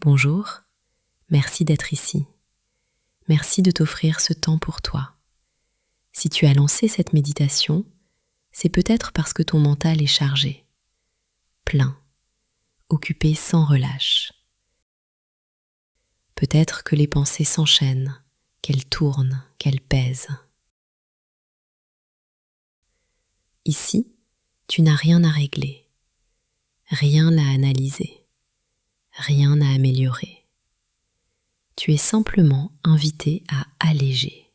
Bonjour, merci d'être ici. Merci de t'offrir ce temps pour toi. Si tu as lancé cette méditation, c'est peut-être parce que ton mental est chargé, plein, occupé sans relâche. Peut-être que les pensées s'enchaînent, qu'elles tournent, qu'elles pèsent. Ici, tu n'as rien à régler, rien à analyser, rien à améliorer. Tu es simplement invité à alléger.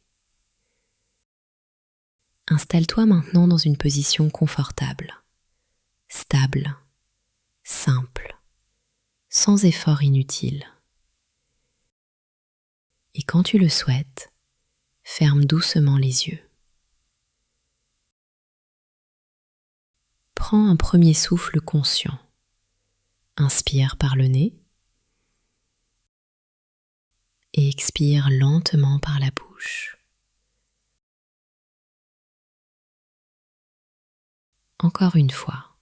Installe-toi maintenant dans une position confortable, stable, simple, sans effort inutile. Et quand tu le souhaites, ferme doucement les yeux. Prends un premier souffle conscient. Inspire par le nez et expire lentement par la bouche. Encore une fois,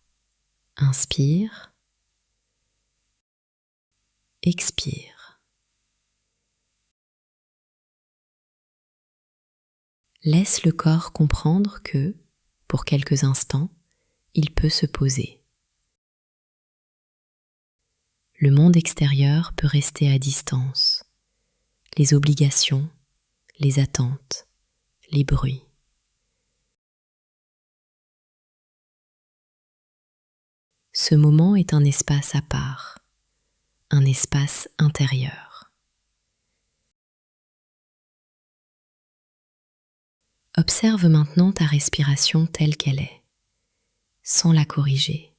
inspire, expire. Laisse le corps comprendre que, pour quelques instants, il peut se poser. Le monde extérieur peut rester à distance. Les obligations, les attentes, les bruits. Ce moment est un espace à part, un espace intérieur. Observe maintenant ta respiration telle qu'elle est, sans la corriger,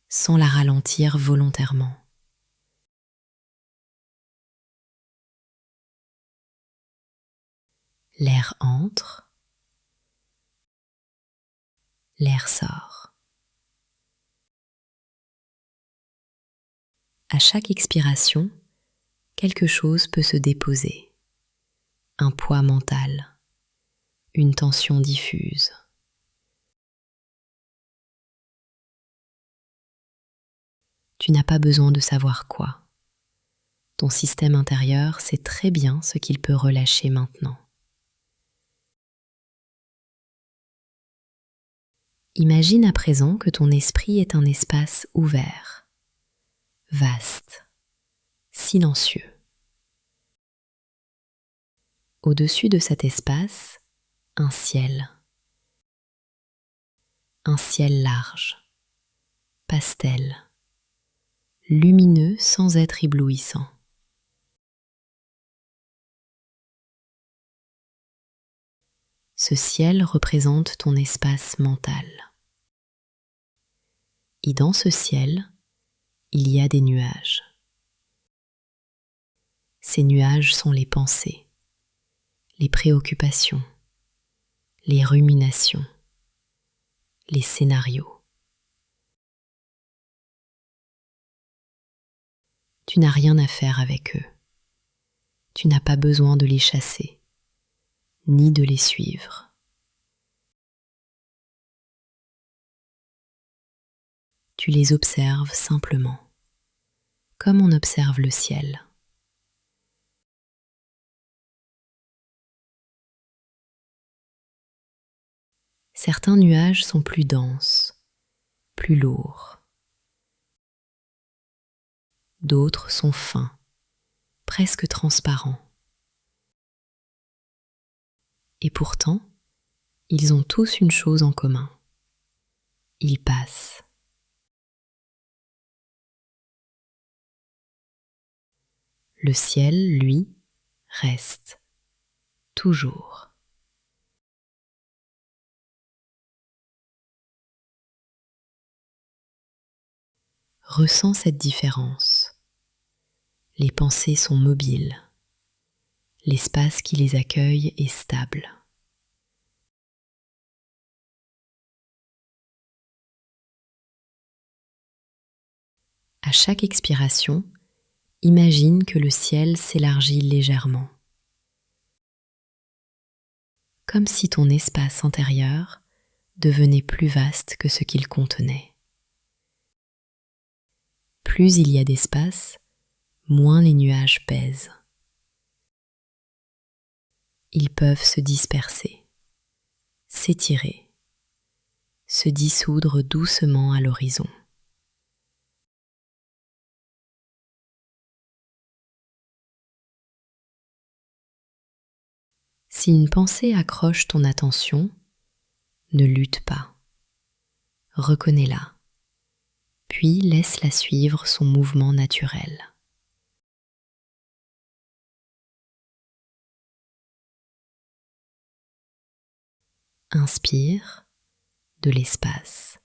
sans la ralentir volontairement. L'air entre, l'air sort. À chaque expiration, quelque chose peut se déposer. Un poids mental, une tension diffuse. Tu n'as pas besoin de savoir quoi. Ton système intérieur sait très bien ce qu'il peut relâcher maintenant. Imagine à présent que ton esprit est un espace ouvert, vaste, silencieux. Au-dessus de cet espace, un ciel large, pastel, lumineux sans être éblouissant. Ce ciel représente ton espace mental. Et dans ce ciel, il y a des nuages. Ces nuages sont les pensées, les préoccupations, les ruminations, les scénarios. Tu n'as rien à faire avec eux. Tu n'as pas besoin de les chasser, ni de les suivre. Tu les observes simplement, comme on observe le ciel. Certains nuages sont plus denses, plus lourds. D'autres sont fins, presque transparents. Et pourtant, ils ont tous une chose en commun. Ils passent. Le ciel, lui, reste, toujours. Ressens cette différence. Les pensées sont mobiles. L'espace qui les accueille est stable. À chaque expiration, imagine que le ciel s'élargit légèrement, comme si ton espace intérieur devenait plus vaste que ce qu'il contenait. Plus il y a d'espace, moins les nuages pèsent. Ils peuvent se disperser, s'étirer, se dissoudre doucement à l'horizon. Si une pensée accroche ton attention, ne lutte pas. Reconnais-la, puis laisse-la suivre son mouvement naturel. Inspire de l'espace.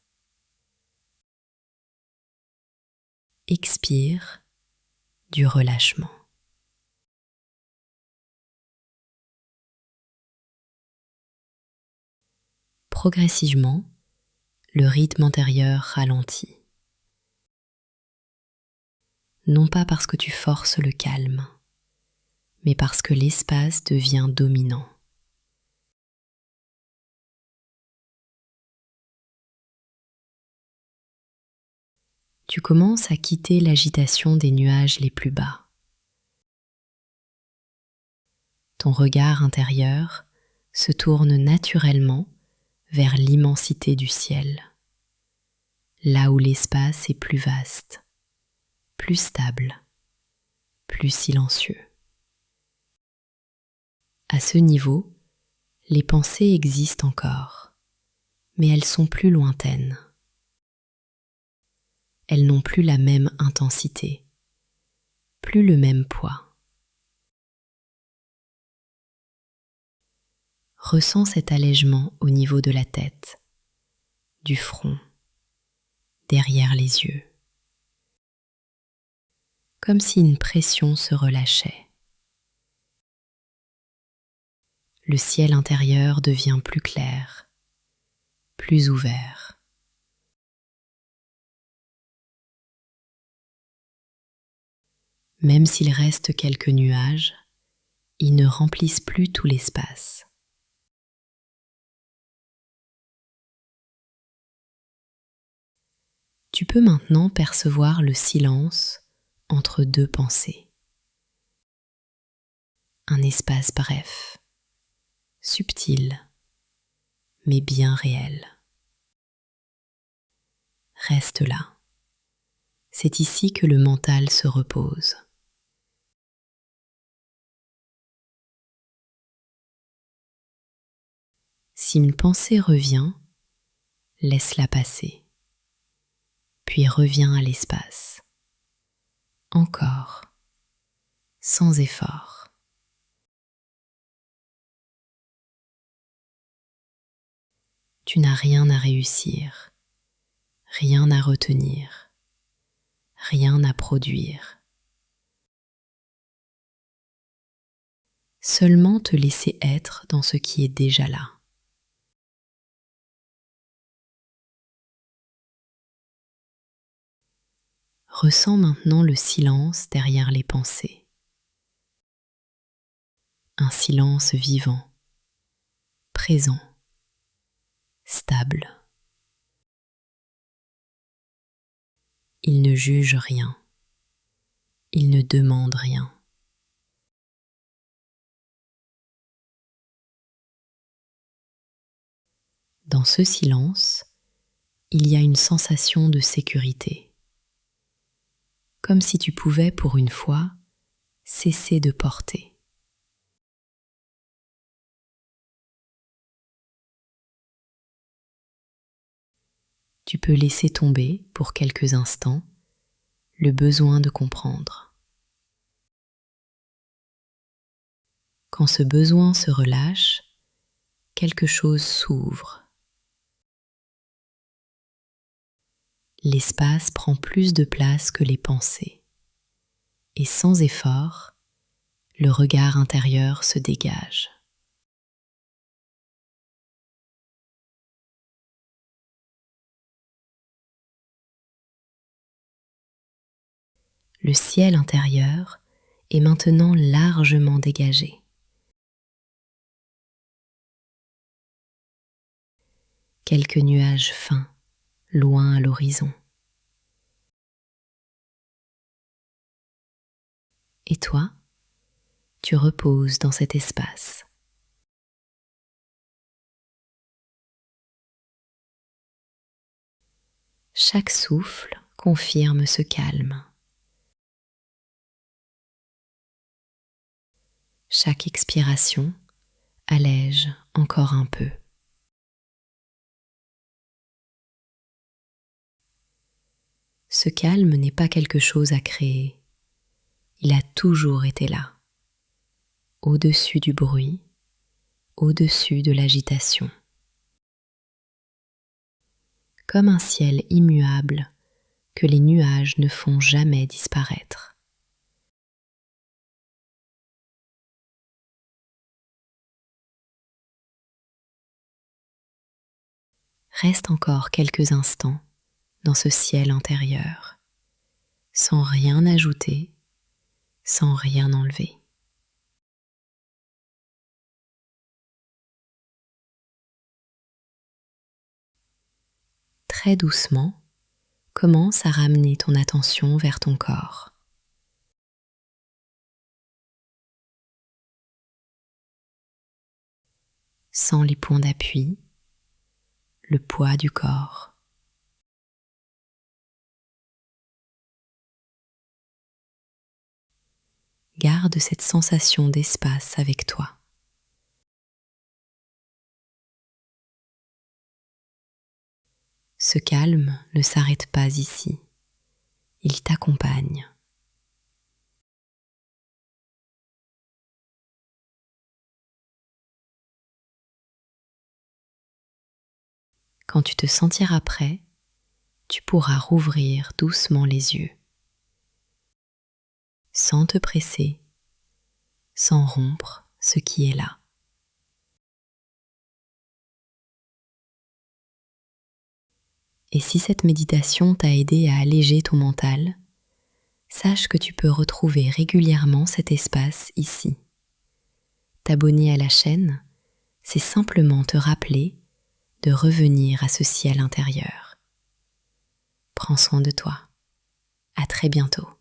Expire du relâchement. Progressivement, le rythme intérieur ralentit. Non pas parce que tu forces le calme, mais parce que l'espace devient dominant. Tu commences à quitter l'agitation des nuages les plus bas. Ton regard intérieur se tourne naturellement vers l'immensité du ciel, là où l'espace est plus vaste, plus stable, plus silencieux. À ce niveau, les pensées existent encore, mais elles sont plus lointaines. Elles n'ont plus la même intensité, plus le même poids. Ressens cet allègement au niveau de la tête, du front, derrière les yeux, comme si une pression se relâchait. Le ciel intérieur devient plus clair, plus ouvert. Même s'il reste quelques nuages, ils ne remplissent plus tout l'espace. Tu peux maintenant percevoir le silence entre deux pensées. Un espace bref, subtil, mais bien réel. Reste là. C'est ici que le mental se repose. Si une pensée revient, laisse-la passer, puis reviens à l'espace. Encore, sans effort. Tu n'as rien à réussir, rien à retenir, rien à produire. Seulement te laisser être dans ce qui est déjà là. Ressens maintenant le silence derrière les pensées. Un silence vivant, présent, stable. Il ne juge rien. Il ne demande rien. Dans ce silence, il y a une sensation de sécurité. Comme si tu pouvais, pour une fois, cesser de porter. Tu peux laisser tomber, pour quelques instants, le besoin de comprendre. Quand ce besoin se relâche, quelque chose s'ouvre. L'espace prend plus de place que les pensées, et sans effort, le regard intérieur se dégage. Le ciel intérieur est maintenant largement dégagé. Quelques nuages fins, loin à l'horizon. Et toi, tu reposes dans cet espace. Chaque souffle confirme ce calme. Chaque expiration allège encore un peu. Ce calme n'est pas quelque chose à créer. Il a toujours été là, au-dessus du bruit, au-dessus de l'agitation. Comme un ciel immuable que les nuages ne font jamais disparaître. Reste encore quelques instants dans ce ciel intérieur, sans rien ajouter, sans rien enlever. Très doucement, commence à ramener ton attention vers ton corps. Sens les points d'appui, le poids du corps. Garde cette sensation d'espace avec toi. Ce calme ne s'arrête pas ici. Il t'accompagne. Quand tu te sentiras prêt, tu pourras rouvrir doucement les yeux, sans te presser, sans rompre ce qui est là. Et si cette méditation t'a aidé à alléger ton mental, sache que tu peux retrouver régulièrement cet espace ici. T'abonner à la chaîne, c'est simplement te rappeler de revenir à ce ciel intérieur. Prends soin de toi. À très bientôt.